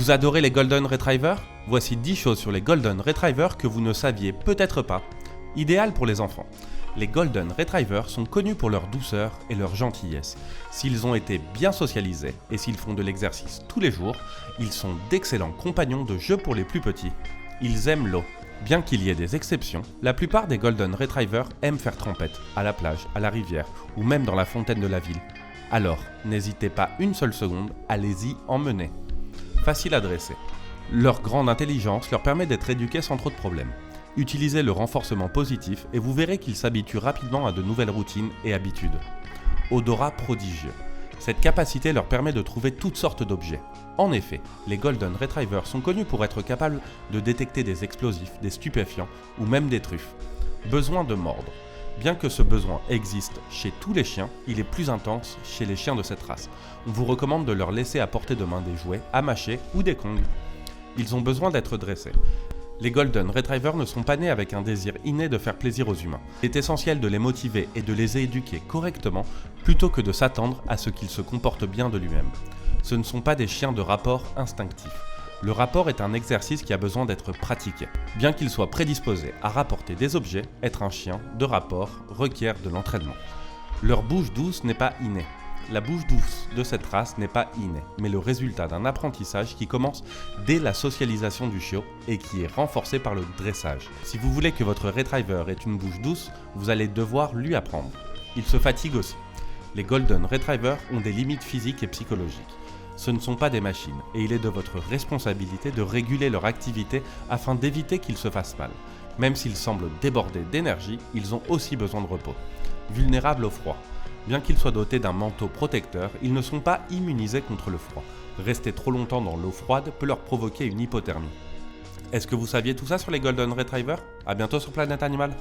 Vous adorez les Golden Retrievers ? Voici 10 choses sur les Golden Retrievers que vous ne saviez peut-être pas. Idéal pour les enfants. Les Golden Retrievers sont connus pour leur douceur et leur gentillesse. S'ils ont été bien socialisés et s'ils font de l'exercice tous les jours, ils sont d'excellents compagnons de jeu pour les plus petits. Ils aiment l'eau. Bien qu'il y ait des exceptions, la plupart des Golden Retrievers aiment faire trempette, à la plage, à la rivière ou même dans la fontaine de la ville. Alors, n'hésitez pas une seule seconde, allez-y emmener. Facile à dresser. Leur grande intelligence leur permet d'être éduqués sans trop de problèmes. Utilisez le renforcement positif et vous verrez qu'ils s'habituent rapidement à de nouvelles routines et habitudes. Odorat prodigieux. Cette capacité leur permet de trouver toutes sortes d'objets. En effet, les Golden Retrievers sont connus pour être capables de détecter des explosifs, des stupéfiants ou même des truffes. Besoin de mordre. Bien que ce besoin existe chez tous les chiens, il est plus intense chez les chiens de cette race. On vous recommande de leur laisser à portée de main des jouets, à mâcher ou des kongs. Ils ont besoin d'être dressés. Les Golden Retrievers ne sont pas nés avec un désir inné de faire plaisir aux humains. Il est essentiel de les motiver et de les éduquer correctement plutôt que de s'attendre à ce qu'ils se comportent bien de lui-même. Ce ne sont pas des chiens de rapport instinctif. Le rapport est un exercice qui a besoin d'être pratiqué. Bien qu'il soit prédisposé à rapporter des objets, être un chien de rapport requiert de l'entraînement. Leur bouche douce n'est pas innée. La bouche douce de cette race n'est pas innée, mais le résultat d'un apprentissage qui commence dès la socialisation du chiot et qui est renforcé par le dressage. Si vous voulez que votre Retriever ait une bouche douce, vous allez devoir lui apprendre. Il se fatigue aussi. Les Golden Retrievers ont des limites physiques et psychologiques. Ce ne sont pas des machines et il est de votre responsabilité de réguler leur activité afin d'éviter qu'ils se fassent mal. Même s'ils semblent débordés d'énergie, ils ont aussi besoin de repos. Vulnérables au froid. Bien qu'ils soient dotés d'un manteau protecteur, ils ne sont pas immunisés contre le froid. Rester trop longtemps dans l'eau froide peut leur provoquer une hypothermie. Est-ce que vous saviez tout ça sur les Golden Retrievers ? À bientôt sur Planète Animal.